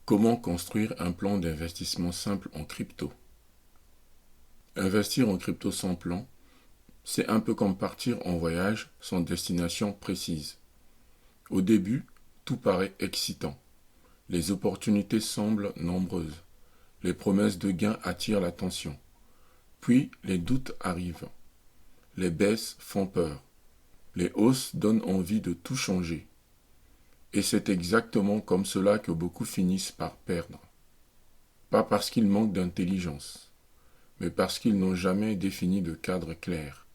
Comment construire un plan d'investissement simple en crypto? Investir en crypto sans plan, c'est un peu comme partir en voyage sans destination précise. Au début, tout paraît excitant. Les opportunités semblent nombreuses. Les promesses de gains attirent l'attention. Puis les doutes arrivent. Les baisses font peur. Les hausses donnent envie de tout changer. Et c'est exactement comme cela que beaucoup finissent par perdre. Pas parce qu'ils manquent d'intelligence, mais parce qu'ils n'ont jamais défini de cadre clair.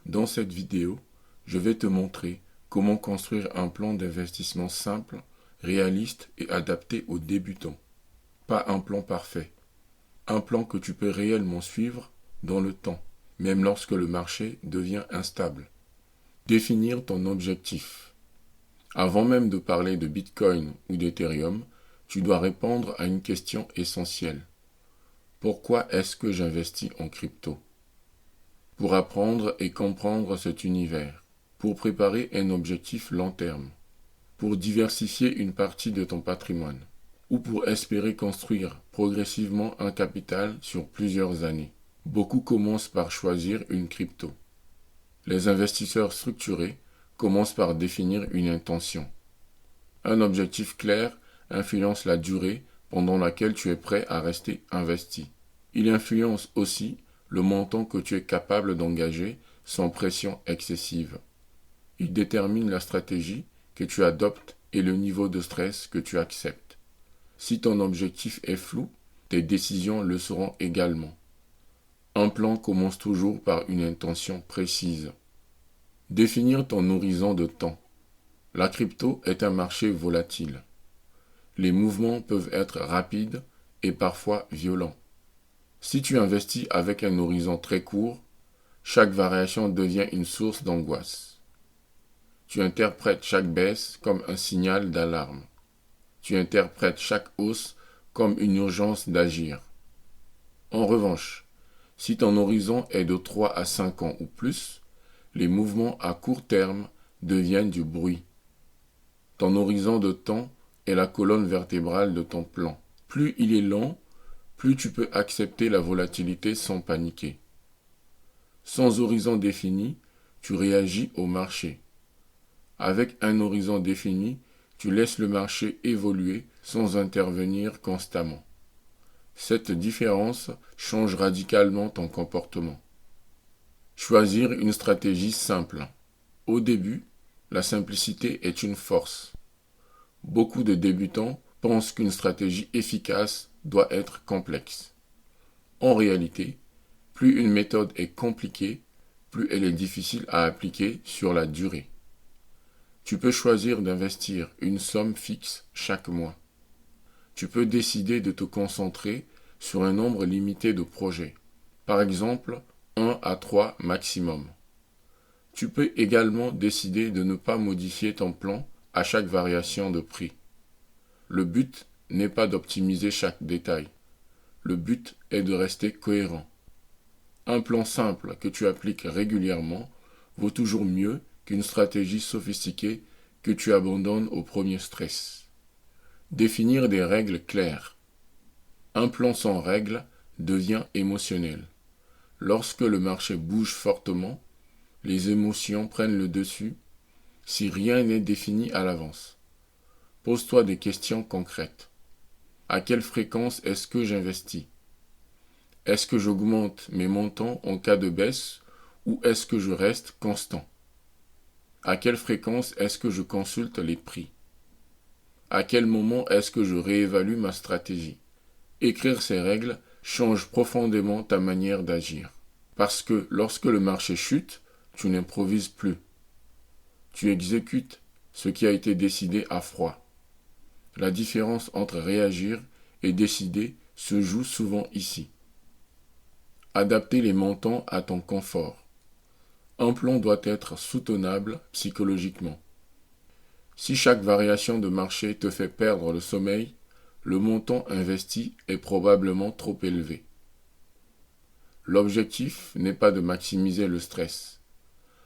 Dans cette vidéo, je vais te montrer comment construire un plan d'investissement simple, réaliste et adapté aux débutants. Pas un plan parfait. Un plan que tu peux réellement suivre dans le temps, même lorsque le marché devient instable. Définir ton objectif. Avant même de parler de Bitcoin ou d'Ethereum, tu dois répondre à une question essentielle. Pourquoi est-ce que j'investis en crypto? Pour apprendre et comprendre cet univers, pour préparer un objectif long terme, pour diversifier une partie de ton patrimoine, ou pour espérer construire progressivement un capital sur plusieurs années. Beaucoup commencent par choisir une crypto. Les investisseurs structurés commencent par définir une intention. Un objectif clair influence la durée pendant laquelle tu es prêt à rester investi. Il influence aussi le montant que tu es capable d'engager sans pression excessive. Il détermine la stratégie que tu adoptes et le niveau de stress que tu acceptes. Si ton objectif est flou, tes décisions le seront également. Un plan commence toujours par une intention précise. Définir ton horizon de temps. La crypto est un marché volatile. Les mouvements peuvent être rapides et parfois violents. Si tu investis avec un horizon très court, chaque variation devient une source d'angoisse. Tu interprètes chaque baisse comme un signal d'alarme. Tu interprètes chaque hausse comme une urgence d'agir. En revanche, si ton horizon est de 3 à 5 ans ou plus, les mouvements à court terme deviennent du bruit. Ton horizon de temps est la colonne vertébrale de ton plan. Plus il est long, plus tu peux accepter la volatilité sans paniquer. Sans horizon défini, tu réagis au marché. Avec un horizon défini, tu laisses le marché évoluer sans intervenir constamment. Cette différence change radicalement ton comportement. Choisir une stratégie simple. Au début, la simplicité est une force. Beaucoup de débutants pensent qu'une stratégie efficace doit être complexe. En réalité, plus une méthode est compliquée, plus elle est difficile à appliquer sur la durée. Tu peux choisir d'investir une somme fixe chaque mois. Tu peux décider de te concentrer sur un nombre limité de projets. Par exemple, 1 à 3 maximum. Tu peux également décider de ne pas modifier ton plan à chaque variation de prix. Le but n'est pas d'optimiser chaque détail. Le but est de rester cohérent. Un plan simple que tu appliques régulièrement vaut toujours mieux qu'une stratégie sophistiquée que tu abandonnes au premier stress. Définir des règles claires. Un plan sans règles devient émotionnel. Lorsque le marché bouge fortement, les émotions prennent le dessus si rien n'est défini à l'avance. Pose-toi des questions concrètes. À quelle fréquence est-ce que j'investis? Est-ce que j'augmente mes montants en cas de baisse ou est-ce que je reste constant? À quelle fréquence est-ce que je consulte les prix? À quel moment est-ce que je réévalue ma stratégie? Écrire ces règles change profondément ta manière d'agir. Parce que lorsque le marché chute, tu n'improvises plus. Tu exécutes ce qui a été décidé à froid. La différence entre réagir et décider se joue souvent ici. Adapter les montants à ton confort. Un plan doit être soutenable psychologiquement. Si chaque variation de marché te fait perdre le sommeil, le montant investi est probablement trop élevé. L'objectif n'est pas de maximiser le stress.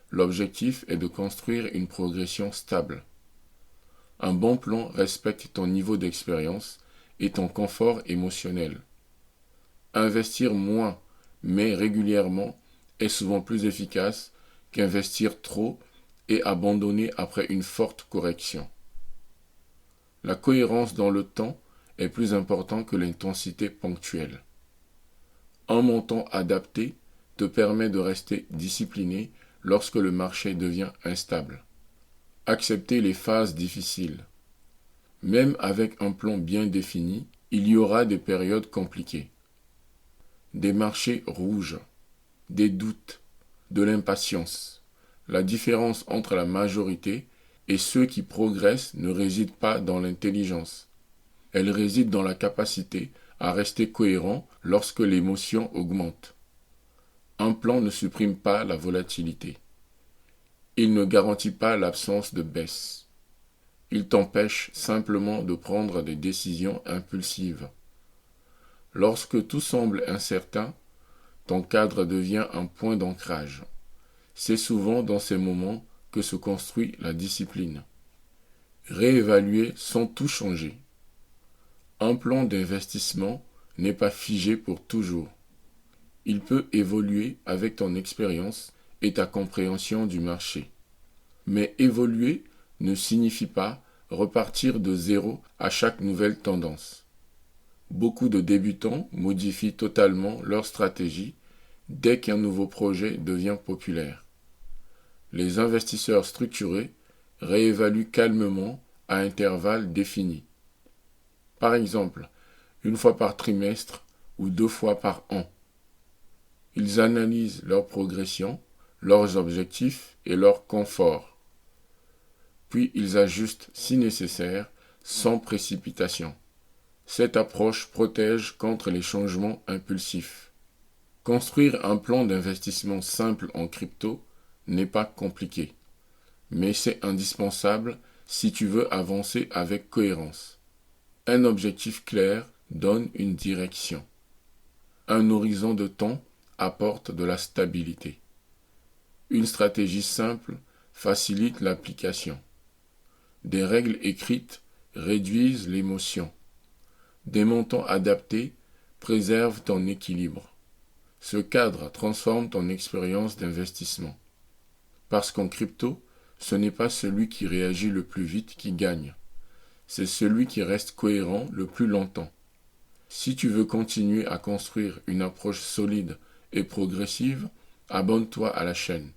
L'objectif est de construire une progression stable. Un bon plan respecte ton niveau d'expérience et ton confort émotionnel. Investir moins, mais régulièrement, est souvent plus efficace qu'investir trop et abandonner après une forte correction. La cohérence dans le temps est plus importante que l'intensité ponctuelle. Un montant adapté te permet de rester discipliné lorsque le marché devient instable. Accepter les phases difficiles. Même avec un plan bien défini, il y aura des périodes compliquées. Des marchés rouges, des doutes, de l'impatience. La différence entre la majorité et ceux qui progressent ne réside pas dans l'intelligence. Elle réside dans la capacité à rester cohérent lorsque l'émotion augmente. Un plan ne supprime pas la volatilité. Il ne garantit pas l'absence de baisse. Il t'empêche simplement de prendre des décisions impulsives. Lorsque tout semble incertain, ton cadre devient un point d'ancrage. C'est souvent dans ces moments que se construit la discipline. Réévaluer sans tout changer. Un plan d'investissement n'est pas figé pour toujours. Il peut évoluer avec ton expérience et ta compréhension du marché. Mais évoluer ne signifie pas repartir de zéro à chaque nouvelle tendance. Beaucoup de débutants modifient totalement leur stratégie dès qu'un nouveau projet devient populaire. Les investisseurs structurés réévaluent calmement à intervalles définis. Par exemple, une fois par trimestre ou 2 fois par an. Ils analysent leur progression, leurs objectifs et leur confort. Puis ils ajustent si nécessaire, sans précipitation. Cette approche protège contre les changements impulsifs. Construire un plan d'investissement simple en crypto n'est pas compliqué, mais c'est indispensable si tu veux avancer avec cohérence. Un objectif clair donne une direction. Un horizon de temps apporte de la stabilité. Une stratégie simple facilite l'application. Des règles écrites réduisent l'émotion. Des montants adaptés préservent ton équilibre. Ce cadre transforme ton expérience d'investissement. Parce qu'en crypto, ce n'est pas celui qui réagit le plus vite qui gagne. C'est celui qui reste cohérent le plus longtemps. Si tu veux continuer à construire une approche solide et progressive, abonne-toi à la chaîne.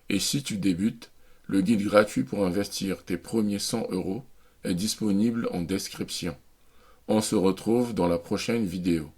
Et si tu débutes, le guide gratuit pour investir tes premiers 100 € est disponible en description. On se retrouve dans la prochaine vidéo.